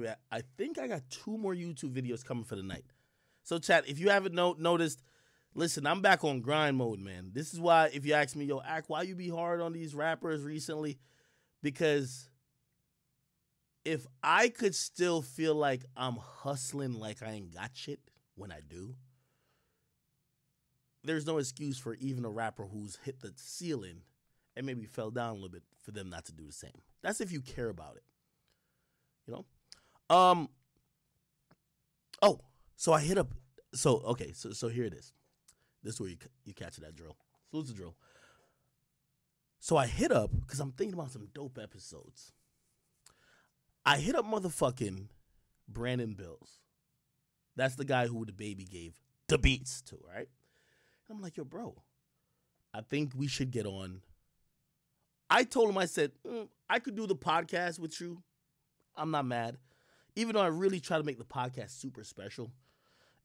way, I think I got 2 more YouTube videos coming for the night. So, chat, if you haven't noticed, listen, I'm back on grind mode, man. This is why, if you ask me, yo, Ak, why you be hard on these rappers recently? Because if I could still feel like I'm hustling like I ain't got shit when I do, there's no excuse for even a rapper who's hit the ceiling and maybe fell down a little bit for them not to do the same. That's if you care about it, you know? Oh, so I hit up, so here it is. This is where you catch that drill. So it's a drill. So I hit up, because I'm thinking about some dope episodes. I hit up motherfucking Brandon Bills. That's the guy who the baby gave the beats to, right? And I'm like, yo, bro, I think we should get on. I told him, I said, I could do the podcast with you. I'm not mad. Even though I really try to make the podcast super special.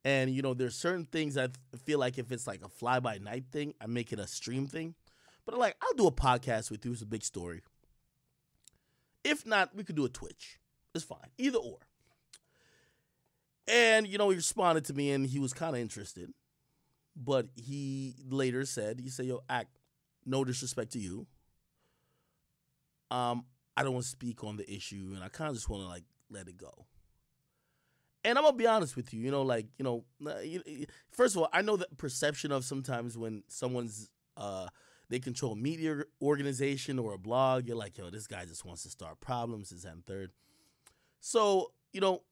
And, you know, there's certain things I feel like if it's like a fly-by-night thing, I make it a stream thing. But I'm like, I'll do a podcast with you. It's a big story. If not, we could do a Twitch. It's fine. Either or. And, you know, he responded to me and he was kind of interested. But he later said, yo, Ak, no disrespect to you. I don't want to speak on the issue and I kind of just want to like let it go. And I'm going to be honest with you, you know, like, you know, first of all, I know the perception of sometimes when someone's, they control a media organization or a blog, you're like, yo, this guy just wants to start problems, this, that, and third. So, you know,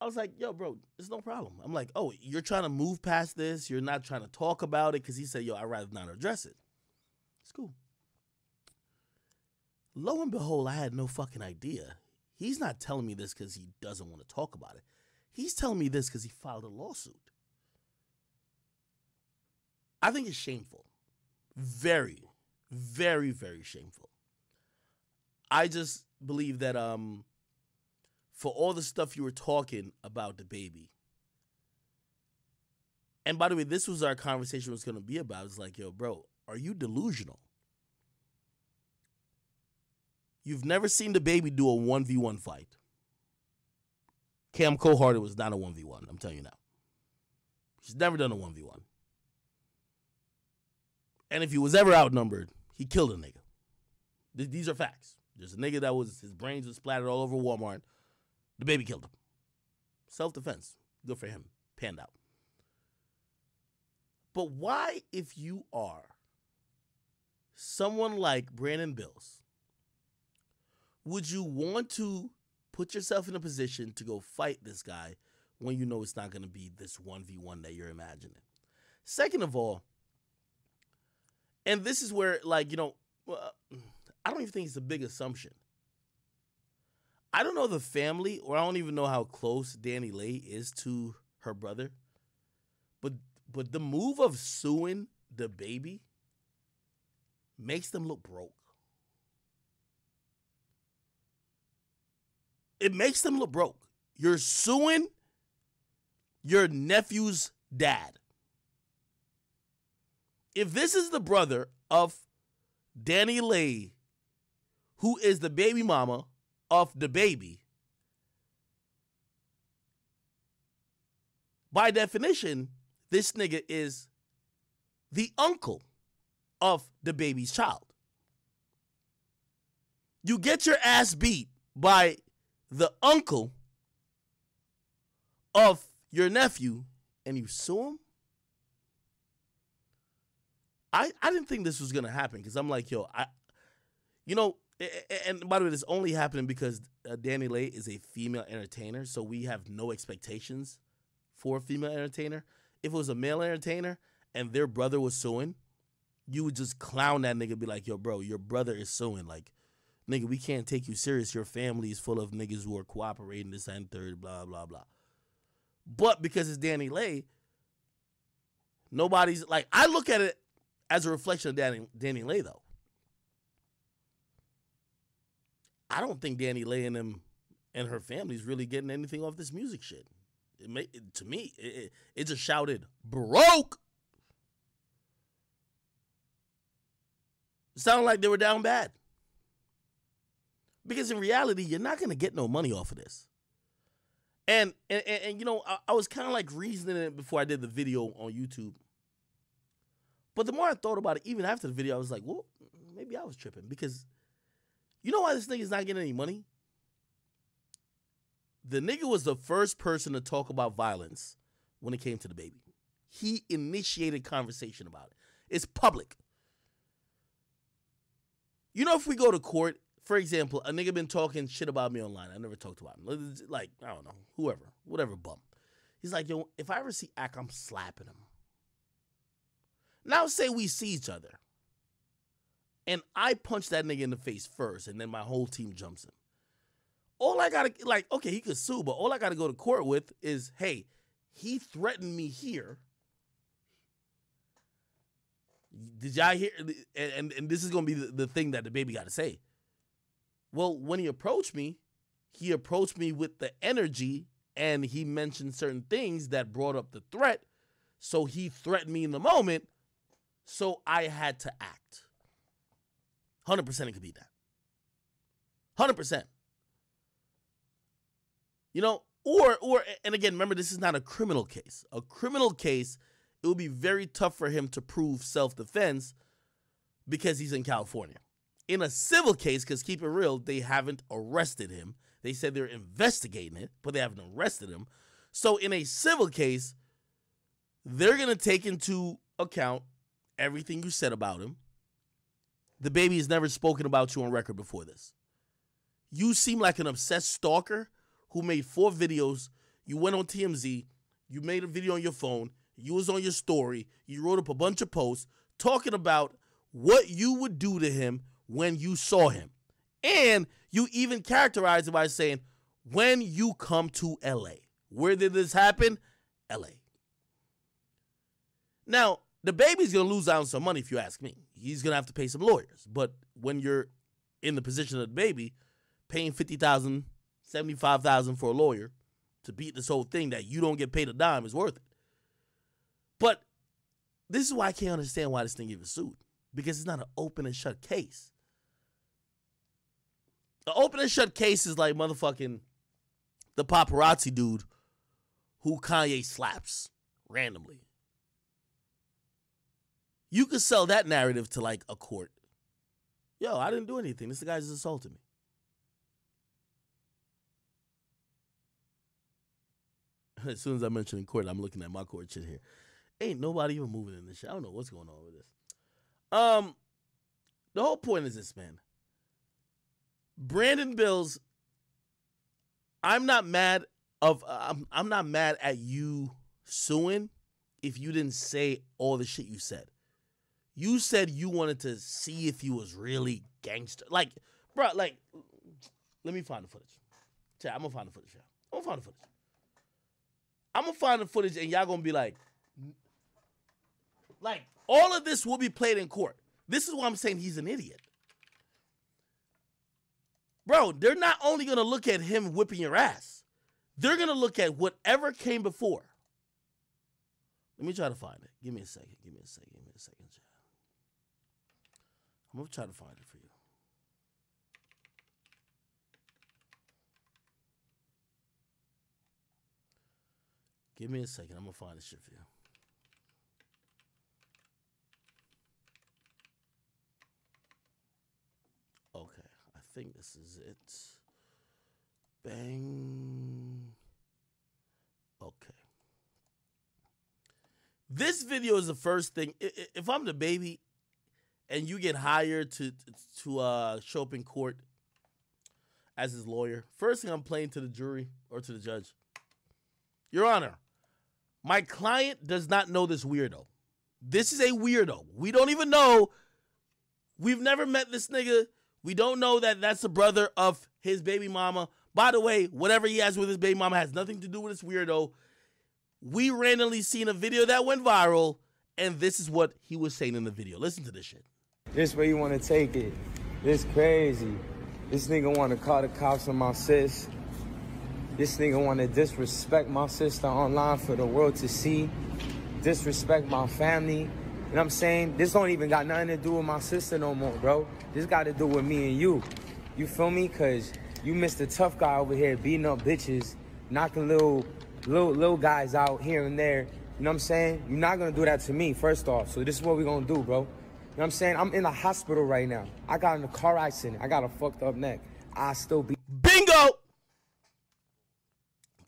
I was like, yo, bro, there's no problem. I'm like, oh, you're trying to move past this. You're not trying to talk about it because he said, yo, I'd rather not address it. It's cool. Lo and behold, I had no fucking idea. He's not telling me this because he doesn't want to talk about it. He's telling me this because he filed a lawsuit. I think it's shameful. Very, very, very shameful. I just believe that for all the stuff you were talking about the baby, and by the way, this was our conversation was going to be about. It's like, yo, bro, are you delusional? You've never seen the baby do a 1v1 fight. Cam Coharder was not a 1v1, I'm telling you now. He's never done a 1v1. And if he was ever outnumbered, he killed a nigga. These are facts. There's a nigga that was, his brains were splattered all over Walmart. The baby killed him. Self-defense. Good for him. Panned out. But why, if you are someone like Brandon Bills, would you want to put yourself in a position to go fight this guy when you know it's not going to be this 1v1 that you're imagining? Second of all, and this is where, like, you know, I don't even think it's a big assumption. I don't know the family, or I don't even know how close Danileigh is to her brother. But the move of suing the baby makes them look broke. It makes them look broke. You're suing your nephew's dad. If this is the brother of Danileigh, who is the baby mama of the baby, by definition, this nigga is the uncle of the baby's child. You get your ass beat by the uncle of your nephew and you sue him? I didn't think this was going to happen because I'm like, yo, and by the way, this only happening because Danileigh is a female entertainer, so we have no expectations for a female entertainer. If it was a male entertainer and their brother was suing, you would just clown that nigga, be like, yo, bro, your brother is suing. Like, nigga, we can't take you serious. Your family is full of niggas who are cooperating, this and third, blah, blah, blah. But because it's Danileigh, nobody's, like, I look at it as a reflection of Danileigh, though. I don't think Danileigh and him and her family's really getting anything off this music shit. To me, it just shouted, broke. It sounded like they were down bad. Because in reality, you're not going to get no money off of this. And you know, I was kind of like reasoning it before I did the video on YouTube. But the more I thought about it, even after the video, I was like, well, maybe I was tripping. Because you know why this nigga's not getting any money? The nigga was the first person to talk about violence when it came to the baby. He initiated conversation about it. It's public. You know, if we go to court, for example, a nigga been talking shit about me online. I never talked about him. Like, I don't know, whatever bum. He's like, yo, if I ever see Ak, I'm slapping him. Now say we see each other. And I punch that nigga in the face first, and then my whole team jumps in. All I gotta, like, okay, he could sue, but all I gotta go to court with is, hey, he threatened me here. Did y'all hear? And this is gonna be the thing that the baby gotta say. Well, when he approached me with the energy, and he mentioned certain things that brought up the threat. So he threatened me in the moment, so I had to act. 100% it could be that. 100%. You know, or and again, remember, this is not a criminal case. A criminal case, it would be very tough for him to prove self-defense because he's in California. In a civil case, because keep it real, they haven't arrested him. They said they're investigating it, but they haven't arrested him. So in a civil case, they're going to take into account everything you said about him. The baby has never spoken about you on record before this. You seem like an obsessed stalker who made 4 videos. You went on TMZ. You made a video on your phone. You was on your story. You wrote up a bunch of posts talking about what you would do to him when you saw him. And you even characterized it by saying, when you come to LA. Where did this happen? LA. Now, the baby's going to lose out on some money if you ask me. He's going to have to pay some lawyers. But when you're in the position of the baby, paying $50,000, $75,000 for a lawyer to beat this whole thing that you don't get paid a dime is worth it. But this is why I can't understand why this thing even sued. Because it's not an open and shut case. The open and shut case is like motherfucking the paparazzi dude who Kanye slaps randomly. You could sell that narrative to like a court. Yo, I didn't do anything. This guy just assaulted me. As soon as I mention in court, I'm looking at my court shit here. Ain't nobody even moving in this shit. I don't know what's going on with this. The whole point is this, man. Brandon Bills, I'm not mad at you suing if you didn't say all the shit you said. You said you wanted to see if he was really gangster. Like, bro, like, let me find the footage. Chat, I'm gonna find the footage, y'all. I'm gonna find the footage and y'all gonna be like, all of this will be played in court. This is why I'm saying he's an idiot. Bro, they're not only going to look at him whipping your ass. They're going to look at whatever came before. Let me try to find it. Give me a second. Chat. I'm going to try to find it for you. Give me a second. I'm going to find this shit for you. Okay, I think this is it. Bang. Okay. This video is the first thing. If I'm the baby and you get hired to show up in court as his lawyer, first thing I'm playing to the jury or to the judge. Your Honor, my client does not know this weirdo. This is a weirdo. We don't even know. We've never met this nigga. We don't know that that's the brother of his baby mama. By the way, whatever he has with his baby mama has nothing to do with this weirdo. We randomly seen a video that went viral, and this is what he was saying in the video. Listen to this shit. This way you want to take it. This crazy. This nigga want to call the cops on my sis. This nigga want to disrespect my sister online for the world to see. Disrespect my family. You know what I'm saying? This don't even got nothing to do with my sister no more, bro. This got to do with me and you. You feel me? Because you Mr. Tough Guy over here beating up bitches. knocking little guys out here and there. You know what I'm saying? You're not gonna do that to me, first off. So this is what we're gonna do, bro. You know what I'm saying? I'm in the hospital right now. I got in a car accident. I got a fucked up neck. I still be... Bingo!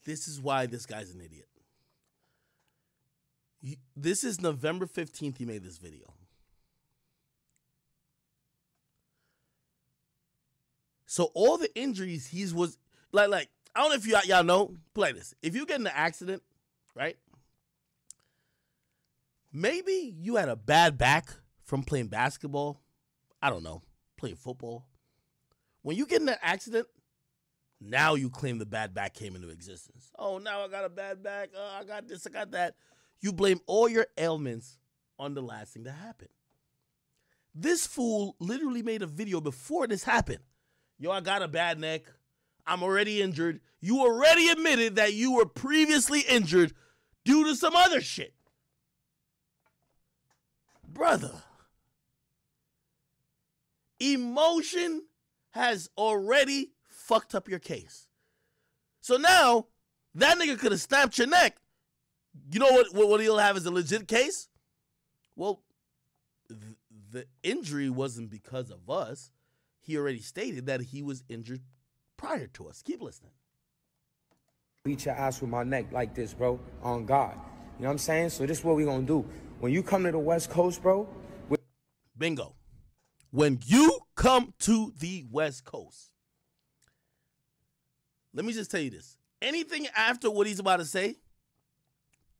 This is why this guy's an idiot. This is November 15th he made this video. So all the injuries was like I don't know if y'all know, play this. If you get in an accident, right? Maybe you had a bad back from playing basketball. I don't know, playing football. When you get in an accident, now you claim the bad back came into existence. Oh, now I got a bad back. I got this, I got that. You blame all your ailments on the last thing that happened. This fool literally made a video before this happened. Yo, I got a bad neck. I'm already injured. You already admitted that you were previously injured due to some other shit. Brother, emotion has already fucked up your case. So now, that nigga could have snapped your neck. You know what he'll have as a legit case? Well, the injury wasn't because of us. He already stated that he was injured prior to us. Keep listening. Beat your ass with my neck like this, bro, on God. You know what I'm saying? So this is what we gonna do. When you come to the West Coast, bro. Bingo. When you come to the West Coast, let me just tell you this. Anything after what he's about to say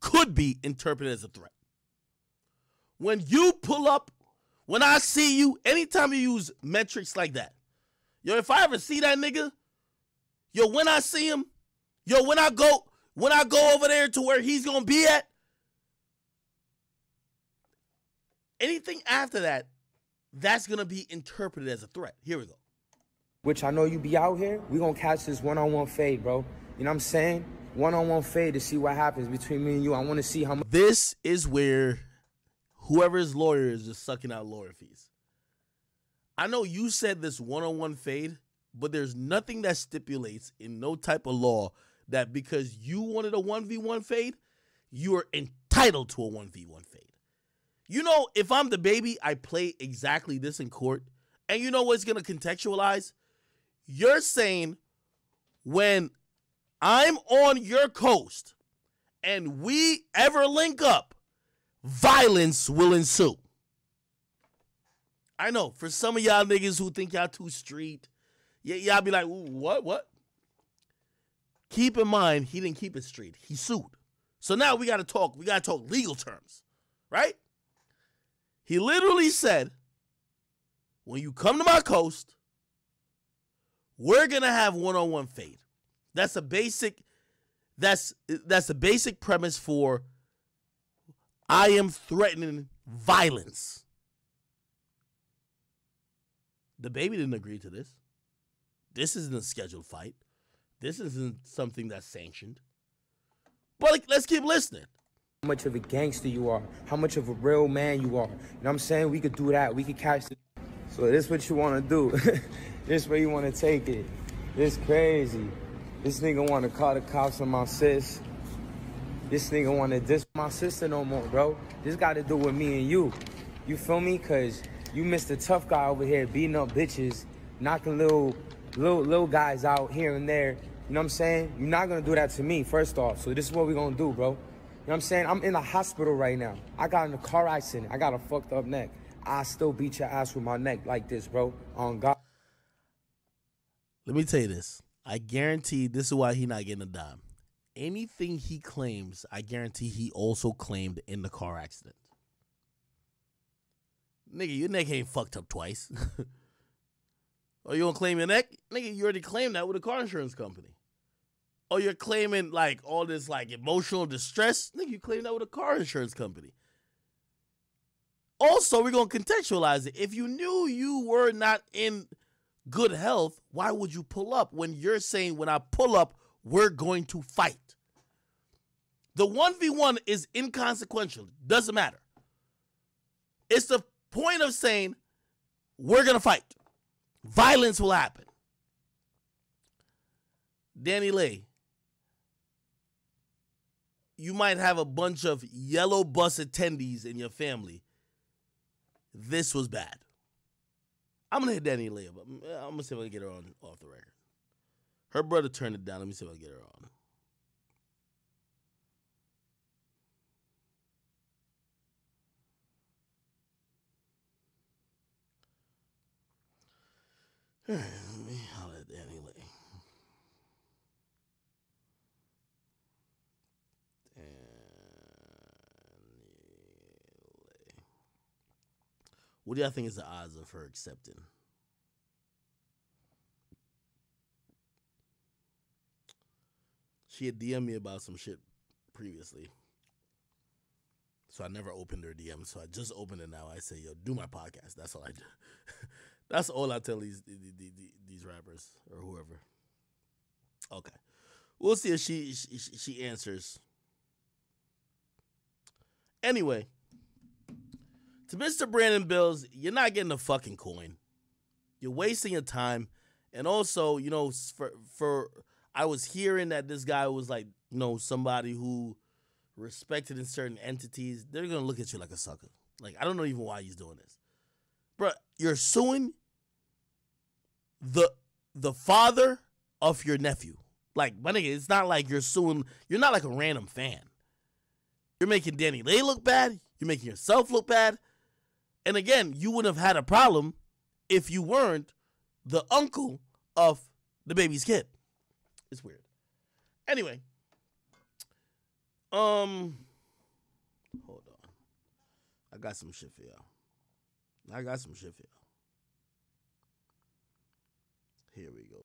could be interpreted as a threat. When you pull up, when I see you, anytime you use metrics like that, yo, if I ever see that nigga, yo, when I see him, yo, when I go over there to where he's gonna be at, anything after that, that's gonna be interpreted as a threat. Here we go. Which I know you be out here, we gonna catch this one-on-one fade, bro. You know what I'm saying? One-on-one fade to see what happens between me and you. I want to see how much. This is where whoever's lawyer is just sucking out lawyer fees. I know you said this one-on-one fade, but there's nothing that stipulates in no type of law that because you wanted a 1v1 fade, you are entitled to a 1v1 fade. You know, if I'm the baby, I play exactly this in court. And you know what's going to contextualize? You're saying when I'm on your coast and we ever link up, violence will ensue. I know, for some of y'all niggas who think y'all too street, y'all be like, what? Keep in mind, he didn't keep it street. He sued. So now we got to talk legal terms, right? He literally said, when you come to my coast, we're going to have one-on-one fade. That's a basic premise for I am threatening violence. The baby didn't agree to this. This isn't a scheduled fight. This isn't something that's sanctioned. But let's keep listening. How much of a gangster you are. How much of a real man you are. You know what I'm saying? We could do that. We could catch it. So this is what you want to do. This is where you want to take it. This crazy. This nigga want to call the cops on my sis. This nigga want to diss my sister no more, bro. This got to do with me and you. You feel me? Because you Mr. Tough Guy over here beating up bitches, knocking little guys out here and there. You know what I'm saying? You're not going to do that to me, first off. So this is what we're going to do, bro. You know what I'm saying? I'm in the hospital right now. I got in a car accident. I got a fucked up neck. I still beat your ass with my neck like this, bro. On God. Let me tell you this. I guarantee this is why he not getting a dime. Anything he claims, I guarantee he also claimed in the car accident. Nigga, your neck ain't fucked up twice. Oh, you gonna claim your neck? Nigga, you already claimed that with a car insurance company. Oh, you're claiming like all this like emotional distress? Nigga, you claim that with a car insurance company. Also, we're gonna contextualize it. If you knew you were not in good health, why would you pull up when you're saying when I pull up, we're going to fight? The 1v1 is inconsequential. Doesn't matter. It's the point of saying we're going to fight. Violence will happen. Danileigh, you might have a bunch of yellow bus attendees in your family. This was bad. I'm gonna hit Danileigh, but I'm gonna see if I can get her on off the record. Her brother turned it down. Let me see if I can get her on. All right, let me holler at Danileigh. What do y'all think is the odds of her accepting? She had DM'd me about some shit previously. So I never opened her DM. So I just opened it now. I say, yo, do my podcast. That's all I do. That's all I tell these rappers or whoever. Okay. We'll see if she answers. Anyway, to Mr. Brandon Bills, you're not getting a fucking coin. You're wasting your time. And also, you know, for I was hearing that this guy was like, you know, somebody who respected in certain entities. They're going to look at you like a sucker. Like, I don't know even why he's doing this. Bro, you're suing the father of your nephew. Like, my nigga, it's not like you're suing. You're not like a random fan. You're making Danileigh look bad. You're making yourself look bad. And again, you wouldn't have had a problem if you weren't the uncle of the baby's kid. It's weird. Anyway. Hold on. I got some shit for y'all. Here we go.